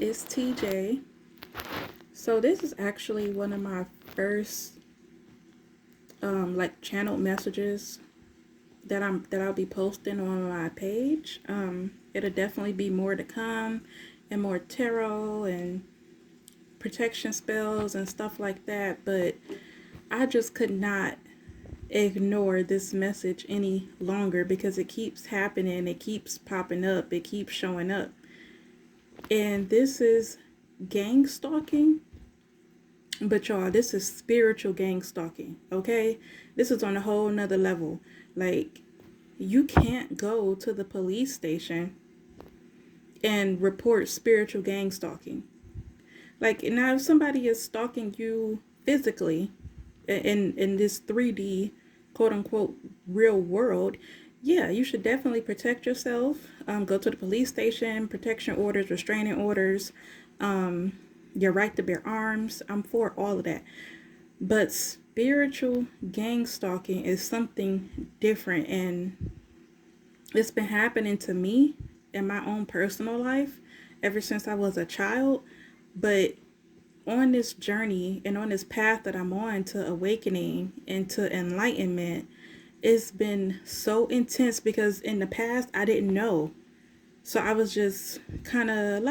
it's TJ. So this is actually one of my first like channeled messages that I'll be posting on my page. It'll definitely be more to come, and more tarot and protection spells and stuff like that, but I just could not ignore this message any longer because it keeps happening, it keeps popping up, it keeps showing up. And this is gang stalking. But y'all, this is spiritual gang stalking, okay? This is on a whole nother level. Like, you can't go to the police station and report spiritual gang stalking. Like, now if somebody is stalking you physically in this 3D quote unquote real world, yeah, you should definitely protect yourself. Go to the police station, protection orders, restraining orders, your right to bear arms. I'm for all of that. But spiritual gang stalking is something different, and it's been happening to me in my own personal life ever since I was a child. But on this journey and on this path that I'm on to awakening and to enlightenment, it's been so intense because in the past I didn't know. So I was just kind of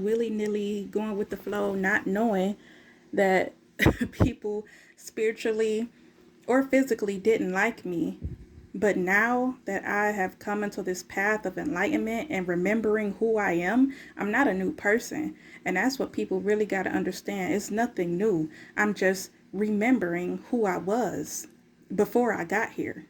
willy-nilly, going with the flow, not knowing that people spiritually or physically didn't like me. But now that I have come into this path of enlightenment and remembering who I am, I'm not a new person. And that's what people really got to understand. It's nothing new. I'm just remembering who I was before I got here.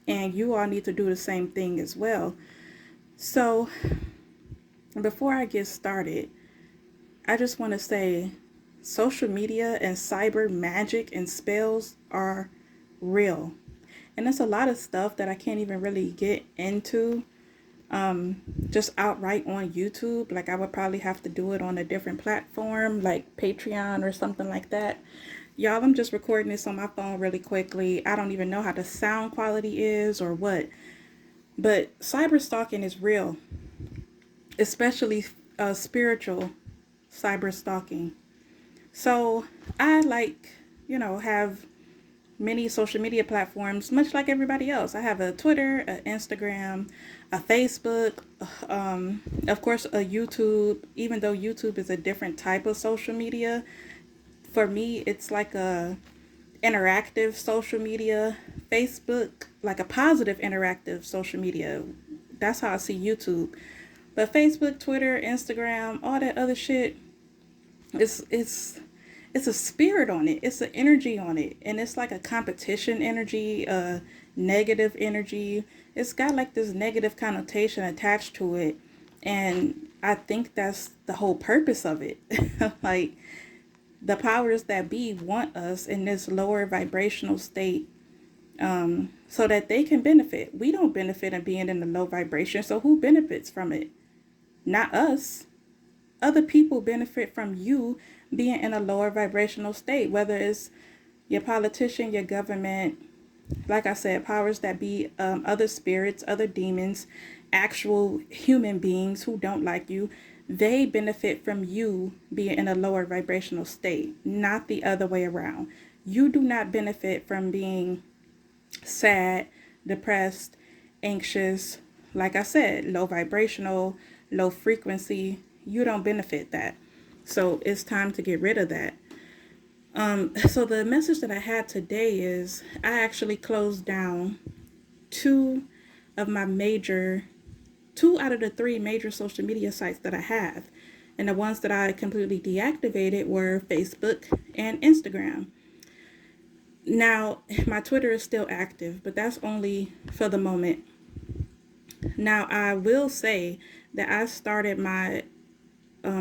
And you all need to do the same thing as well. So, before I get started, I just want to say social media and cyber magic and spells are real. And there's a lot of stuff that I can't even really get into just outright on YouTube. Like, I would probably have to do it on a different platform like Patreon or something like that. Y'all, I'm just recording this on my phone really quickly. I don't even know how the sound quality is or what. But cyber stalking is real, especially spiritual cyber stalking. So I have many social media platforms, much like everybody else. I have a Twitter, an Instagram, a Facebook, of course, a YouTube, even though YouTube is a different type of social media. For me, it's like a interactive social media. Facebook, like a positive interactive social media. That's how I see YouTube. But Facebook, Twitter, Instagram, all that other shit, it's a spirit on it. It's an energy on it. And it's like a competition energy, a negative energy. It's got like this negative connotation attached to it. And I think that's the whole purpose of it. Like, the powers that be want us in this lower vibrational state so that they can benefit. We don't benefit in being in the low vibration. So who benefits from it? Not us. Other people benefit from you being in a lower vibrational state, whether it's your politician, your government, like I said, powers that be, other spirits, other demons, actual human beings who don't like you. They benefit from you being in a lower vibrational state, not the other way around. You do not benefit from being sad, depressed, anxious. Like I said, low vibrational, low frequency. You don't benefit that. So it's time to get rid of that. So the message that I had today is I actually closed down two out of the three major social media sites that I have. And the ones that I completely deactivated were Facebook and Instagram. Now, my Twitter is still active, but that's only for the moment. Now, I will say that I started my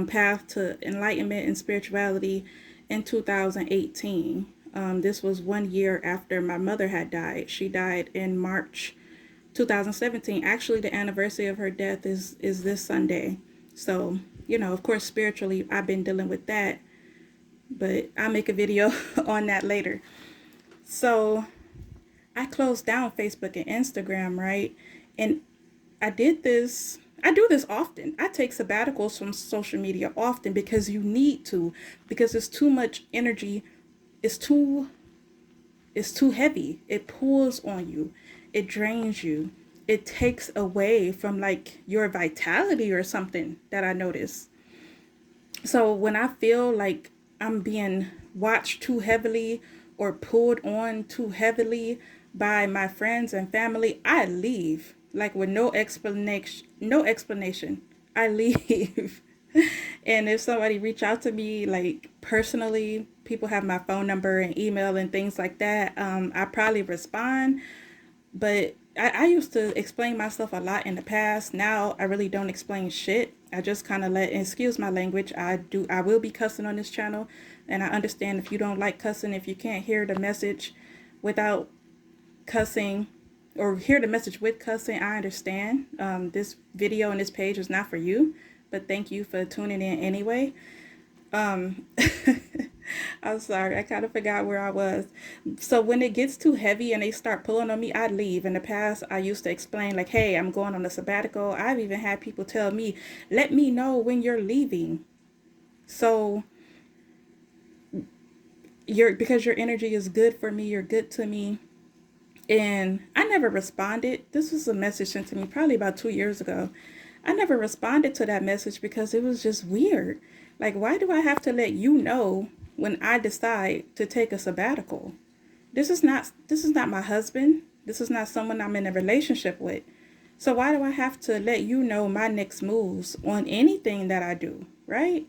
path to enlightenment and spirituality in 2018. This was 1 year after my mother had died. She died in March 2017. Actually, the anniversary of her death is this Sunday. So, of course, spiritually, I've been dealing with that, but I'll make a video on that later. So I closed down Facebook and Instagram, right? And I did this I do this often. I take sabbaticals from social media often because you need to, because it's too much energy. It's too it's too heavy. It pulls on you. It drains you. It takes away from like your vitality or something that I notice. So when I feel like I'm being watched too heavily or pulled on too heavily by my friends and family, I leave like with no explanation. No explanation. I leave. And if somebody reach out to me like personally, people have my phone number and email and things like that. I probably respond, but I used to explain myself a lot in the past. Now I really don't explain shit. I just kind of let, excuse my language. I will be cussing on this channel, and I understand if you don't like cussing, if you can't hear the message without cussing or hear the message with cussing, I understand. This video and this page is not for you, but thank you for tuning in anyway. I'm sorry, I kind of forgot where I was. So when it gets too heavy and they start pulling on me, I leave. In the past, I used to explain like, hey, I'm going on a sabbatical. I've even had people tell me, let me know when you're leaving. So because your energy is good for me, you're good to me. And I never responded. This was a message sent to me probably about 2 years ago. I never responded to that message because it was just weird. Like, why do I have to let you know when I decide to take a sabbatical? This is not my husband. This is not someone I'm in a relationship with. So why do I have to let you know my next moves on anything that I do, right?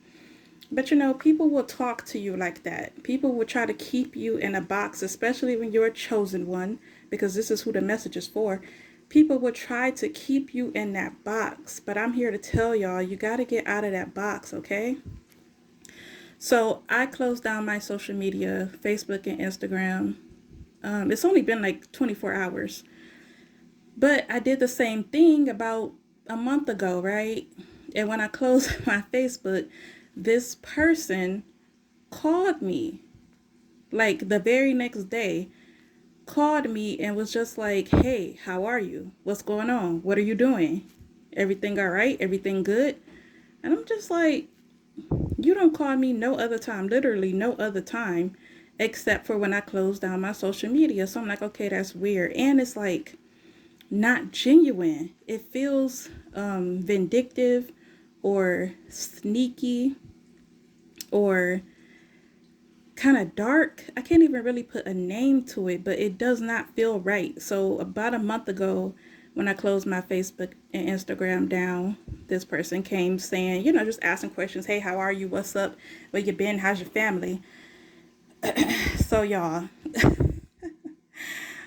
But people will talk to you like that. People will try to keep you in a box, especially when you're a chosen one, because this is who the message is for. People will try to keep you in that box, but I'm here to tell y'all, you got to get out of that box, okay? So I closed down my social media, Facebook and Instagram. It's only been like 24 hours. But I did the same thing about a month ago, right? And when I closed my Facebook, this person called me like the very next day, called me and was just like, hey, how are you? What's going on? What are you doing? Everything all right? Everything good? And I'm just like, you don't call me no other time, literally no other time, except for when I close down my social media. So I'm like, okay, that's weird. And it's like not genuine. It feels vindictive or sneaky or kind of dark. I can't even really put a name to it, but it does not feel right. So about a month ago, when I closed my Facebook and Instagram down, this person came saying, just asking questions. Hey, how are you? What's up? Where you been? How's your family? So y'all,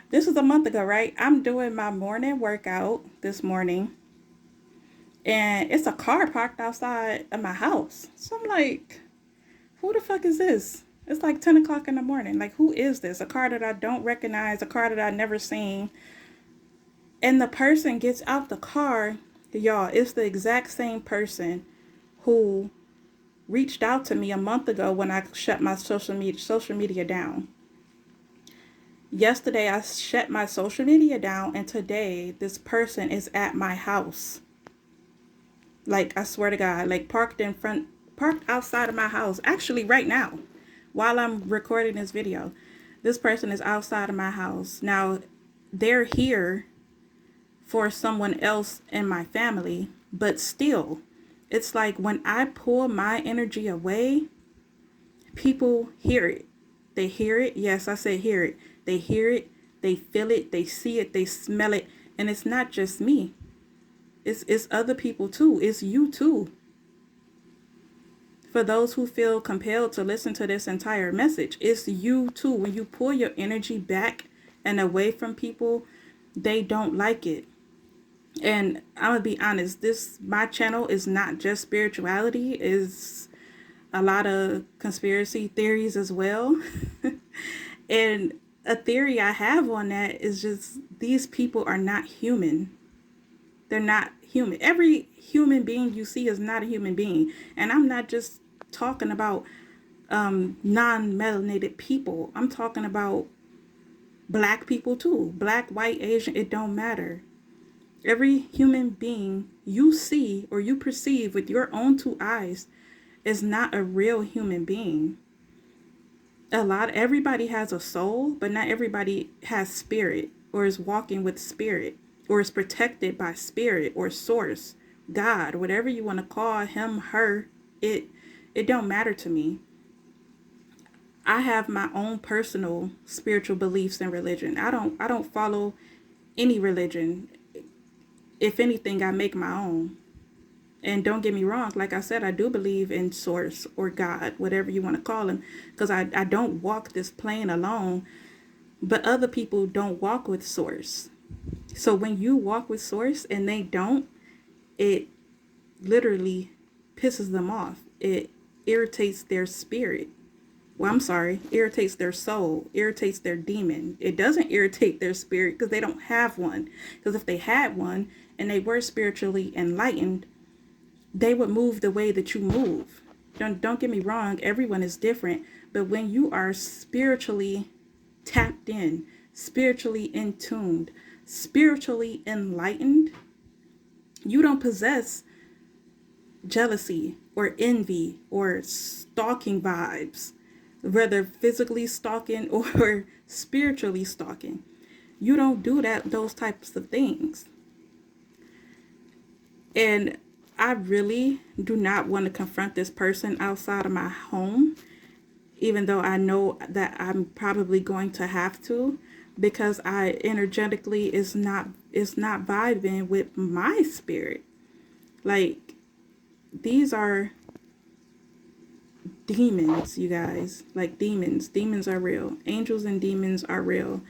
this was a month ago, right? I'm doing my morning workout this morning, and it's a car parked outside of my house. So I'm like, who the fuck is this? It's like 10 o'clock in the morning. Like, who is this? A car that I don't recognize, a car that I've never seen. And the person gets out the car. Y'all, it's the exact same person who reached out to me a month ago when I shut my social media down. Yesterday, I shut my social media down, and today, this person is at my house. Like, I swear to God, like parked outside of my house. Actually, right now, while I'm recording this video, this person is outside of my house. Now, they're here for someone else in my family, but still, it's like when I pull my energy away, people hear it. They hear it. Yes, I say hear it. They hear it. They feel it. They see it. They smell it. And it's not just me. It's other people too. It's you too. For those who feel compelled to listen to this entire message, it's you too. When you pull your energy back and away from people, they don't like it. And I'm gonna be honest, my channel is not just spirituality, is a lot of conspiracy theories as well. And a theory I have on that is just these people are not human. They're not human. Every human being you see is not a human being. And I'm not just talking about non-melanated people. I'm talking about black people too. Black, white, Asian, it don't matter. Every human being you see or you perceive with your own two eyes is not a real human being. Everybody has a soul, but not everybody has spirit or is walking with spirit or is protected by spirit or source, God, whatever you want to call him, her. It don't matter to me. I have my own personal spiritual beliefs and religion. I don't follow any religion. If anything, I make my own. And don't get me wrong, like I said, I do believe in source or God, whatever you want to call him, because I don't walk this plane alone, but other people don't walk with source. So when you walk with source and they don't, it literally pisses them off. It irritates their spirit. Well, I'm sorry, irritates their soul, irritates their demon. It doesn't irritate their spirit because they don't have one. Because if they had one and they were spiritually enlightened, they would move the way that you move. Don't get me wrong, everyone is different, but when you are spiritually tapped in, spiritually in tuned, spiritually enlightened, you don't possess jealousy or envy or stalking vibes, whether physically stalking or spiritually stalking. You don't do those types of things. And I really do not want to confront this person outside of my home, even though I know that I'm probably going to have to, because I energetically is not vibing with my spirit. Like, these are demons, you guys. Like, demons are real. Angels and demons are real.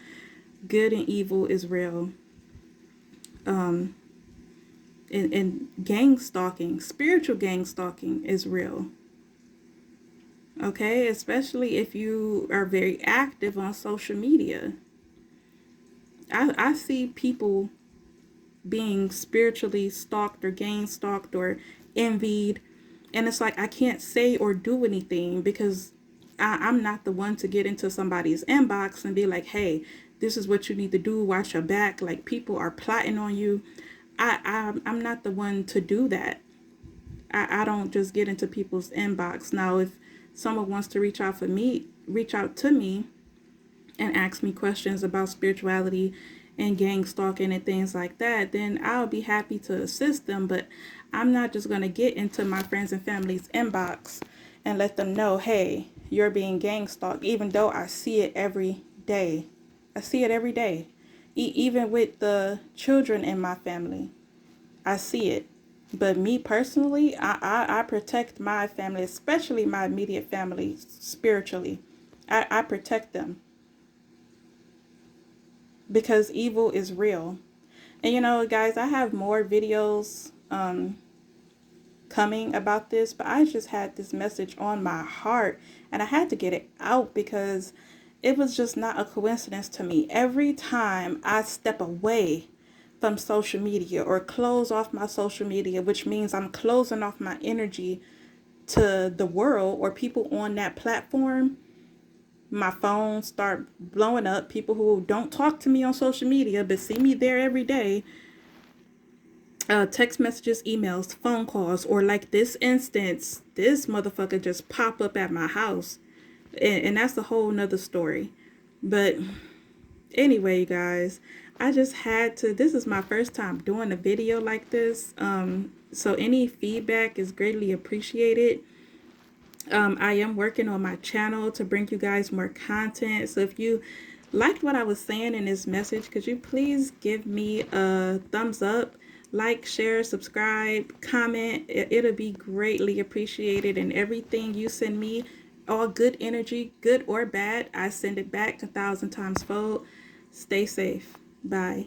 Good and evil is real. And gang stalking, spiritual gang stalking is real. Okay, especially if you are very active on social media. I see people being spiritually stalked or gang stalked or envied, and it's like I can't say or do anything because I'm not the one to get into somebody's inbox and be like, hey, this is what you need to do, watch your back, like people are plotting on you. I'm not the one to do that. I don't just get into people's inbox. Now, if someone wants to reach out to me and ask me questions about spirituality and gang stalking and things like that, then I'll be happy to assist them. But I'm not just going to get into my friends and family's inbox and let them know, hey, you're being gang stalked, even though I see it every day. I see it every day. Even with the children in my family, I see it. But me personally, I protect my family, especially my immediate family, spiritually. I protect them because evil is real. And you know, guys, I have more videos coming about this, but I just had this message on my heart and I had to get it out because it was just not a coincidence to me. Every time I step away from social media or close off my social media, which means I'm closing off my energy to the world or people on that platform, my phone start blowing up. People who don't talk to me on social media but see me there every day, text messages, emails, phone calls, or like this instance, this motherfucker just pop up at my house, and that's a whole nother story. But anyway, guys, I just had to, this is my first time doing a video like this, so any feedback is greatly appreciated. I am working on my channel to bring you guys more content, so if you liked what I was saying in this message, could you please give me a thumbs up, like, share, subscribe, comment. It'll be greatly appreciated, and everything you send me, all good energy, good or bad, I send it back 1,000 times fold. Stay safe. Bye.